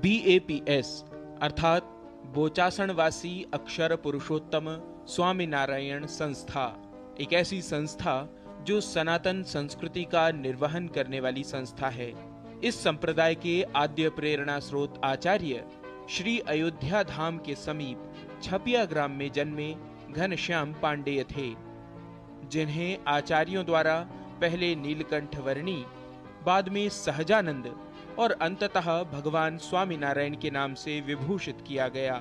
BAPS अर्थात बोचासणवासी अक्षर पुरुषोत्तम स्वामीनारायण संस्था एक ऐसी संस्था जो सनातन संस्कृति का निर्वहन करने वाली संस्था है। इस संप्रदाय के आद्य प्रेरणा स्रोत आचार्य श्री अयोध्या धाम के समीप छपिया ग्राम में जन्मे घनश्याम पांडेय थे, जिन्हें आचार्यों द्वारा पहले नीलकंठ वर्णी, बाद में सहजानंद और अंततः भगवान स्वामीनारायण के नाम से विभूषित किया गया।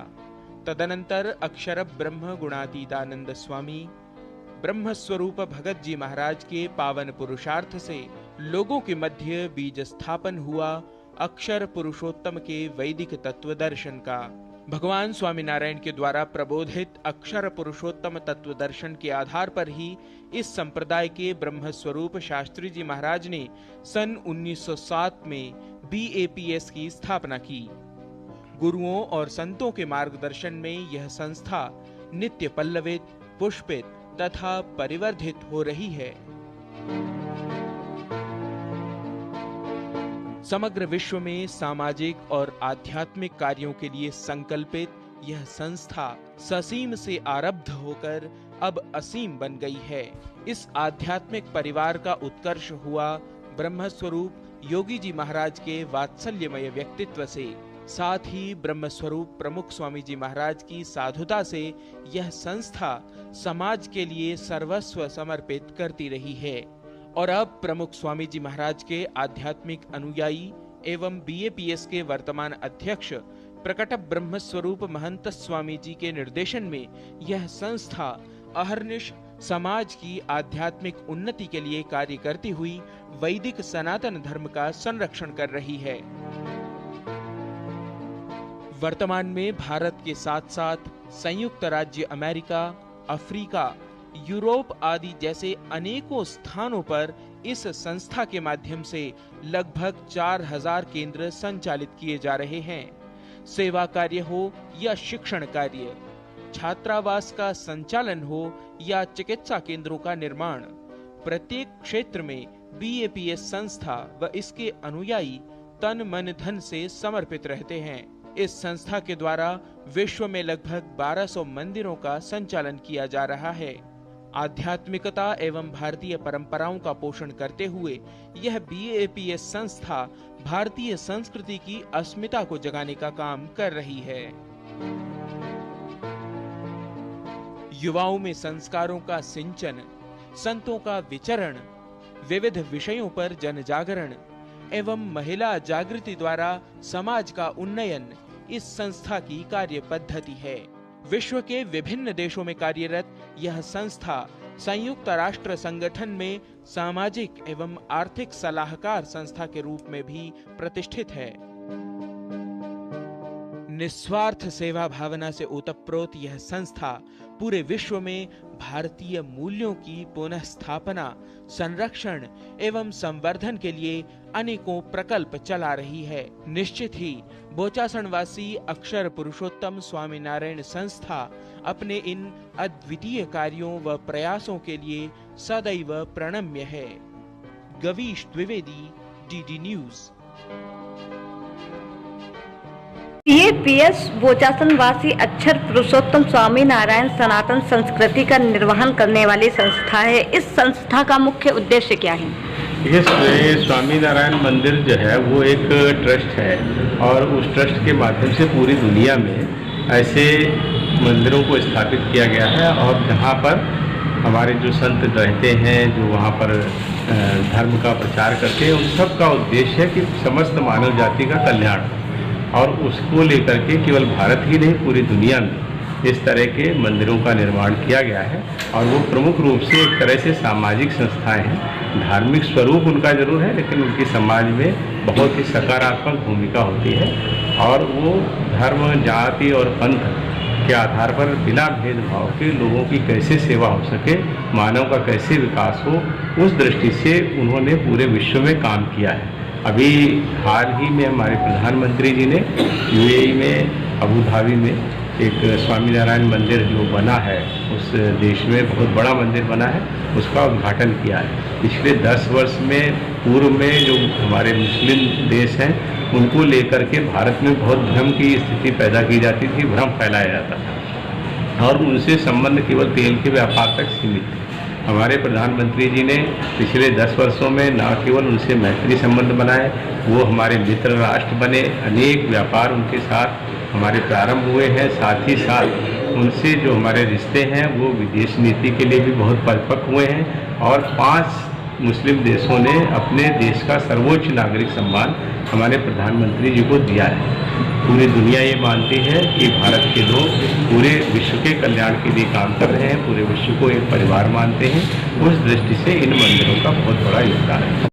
तदनंतर अक्षर ब्रह्म गुणातीतानंद स्वामी ब्रह्म स्वरूप भगत जी महाराज के पावन पुरुषार्थ से लोगों के मध्य बीज स्थापन हुआ अक्षर पुरुषोत्तम के वैदिक तत्व दर्शन का। भगवान स्वामीनारायण के द्वारा प्रबोधित अक्षर पुरुषोत्तम तत्व दर्शन के आधार पर ही इस संप्रदाय के ब्रह्म स्वरूप शास्त्री जी महाराज ने सन 1907 में BAPS की स्थापना की। गुरुओं और संतों के मार्गदर्शन में यह संस्था नित्य पल्लवित, पुष्पित तथा परिवर्धित हो रही है। समग्र विश्व में सामाजिक और आध्यात्मिक कार्यों के लिए संकल्पित यह संस्था ससीम से आरब्ध होकर अब असीम बन गई है। इस आध्यात्मिक परिवार का उत्कर्ष हुआ ब्रह्मस्वरूप योगी जी महाराज के वात्सल्यमय व्यक्तित्व से, साथ ही ब्रह्मस्वरूप प्रमुख स्वामी जी महाराज की साधुता से यह संस्था समाज के लिए सर्वस्व समर्पित करती रही है। और अब प्रमुख स्वामी जी महाराज के आध्यात्मिक अनुयायी एवं BAPS के वर्तमान अध्यक्ष प्रकट ब्रह्म स्वरूप महंत स्वामी जी के निर्देशन में यह संस्था अहर्निश समाज की आध्यात्मिक उन्नति के लिए कार्य करती हुई वैदिक सनातन धर्म का संरक्षण कर रही है। वर्तमान में भारत के साथ साथ संयुक्त राज्य अमेरिका, अफ्रीका, यूरोप आदि जैसे अनेकों स्थानों पर इस संस्था के माध्यम से लगभग 4000 केंद्र संचालित किए जा रहे हैं। सेवा कार्य हो या शिक्षण कार्य, छात्रावास का संचालन हो या चिकित्सा केंद्रों का निर्माण, प्रत्येक क्षेत्र में BAPS संस्था व इसके अनुयायी तन मन धन से समर्पित रहते हैं। इस संस्था के द्वारा विश्व में लगभग 1200 मंदिरों का संचालन किया जा रहा है। आध्यात्मिकता एवं भारतीय परंपराओं का पोषण करते हुए यह BAPS संस्था भारतीय संस्कृति की अस्मिता को जगाने का काम कर रही है। युवाओं में संस्कारों का सिंचन, संतों का विचरण, विविध विषयों पर जन जागरण एवं महिला जागृति द्वारा समाज का उन्नयन इस संस्था की कार्य पद्धति है। विश्व के विभिन्न देशों में कार्यरत यह संस्था संयुक्त राष्ट्र संगठन में सामाजिक एवं आर्थिक सलाहकार संस्था के रूप में भी प्रतिष्ठित है। निस्वार्थ सेवा भावना से ओतप्रोत यह संस्था पूरे विश्व में भारतीय मूल्यों की पुनः स्थापना, संरक्षण एवं संवर्धन के लिए अनेकों प्रकल्प चला रही है। निश्चित ही बोचासणवासी अक्षर पुरुषोत्तम स्वामीनारायण संस्था अपने इन अद्वितीय कार्यों व प्रयासों के लिए सदैव प्रणम्य है। Gavish Dwivedi, DD news. BAPS बोचासनवासी अक्षर पुरुषोत्तम स्वामीनारायण सनातन संस्कृति का निर्वहन करने वाली संस्था है। इस संस्था का मुख्य उद्देश्य क्या है? ये स्वामीनारायण मंदिर जो है वो एक ट्रस्ट है और उस ट्रस्ट के माध्यम से पूरी दुनिया में ऐसे मंदिरों को स्थापित किया गया है और जहाँ पर हमारे जो संत रहते हैं, जो वहाँ पर धर्म का प्रचार करते हैं, उन सब का उद्देश्य है कि समस्त मानव जाति का कल्याण, और उसको लेकर के केवल भारत ही नहीं पूरी दुनिया में इस तरह के मंदिरों का निर्माण किया गया है। और वो प्रमुख रूप से एक तरह से सामाजिक संस्थाएं हैं। धार्मिक स्वरूप उनका जरूर है, लेकिन उनकी समाज में बहुत ही सकारात्मक भूमिका होती है और वो धर्म, जाति और पंथ के आधार पर बिना भेदभाव के लोगों की कैसे सेवा हो सके, मानव का कैसे विकास हो, उस दृष्टि से उन्होंने पूरे विश्व में काम किया है। अभी हाल ही में हमारे प्रधानमंत्री जी ने UAE में अबू धाबी में एक स्वामीनारायण मंदिर जो बना है, उस देश में बहुत बड़ा मंदिर बना है, उसका उद्घाटन किया है। पिछले 10 वर्ष में पूर्व में जो हमारे मुस्लिम देश हैं उनको लेकर के भारत में बहुत भ्रम की स्थिति पैदा की जाती थी, भ्रम फैलाया जाता था और उनसे संबंध केवल तेल के व्यापार तक सीमित थे। हमारे प्रधानमंत्री जी ने पिछले 10 वर्षों में न केवल उनसे मैत्री संबंध बनाए, वो हमारे मित्र राष्ट्र बने, अनेक व्यापार उनके साथ हमारे प्रारंभ हुए हैं। साथ ही साथ उनसे जो हमारे रिश्ते हैं वो विदेश नीति के लिए भी बहुत परिपक्व हुए हैं और 5 मुस्लिम देशों ने अपने देश का सर्वोच्च नागरिक सम्मान हमारे प्रधानमंत्री जी को दिया है। पूरी दुनिया ये मानती है कि भारत के लोग पूरे विश्व के कल्याण के लिए काम कर रहे हैं, पूरे विश्व को एक परिवार मानते हैं। उस दृष्टि से इन मंदिरों का बहुत बड़ा योगदान है।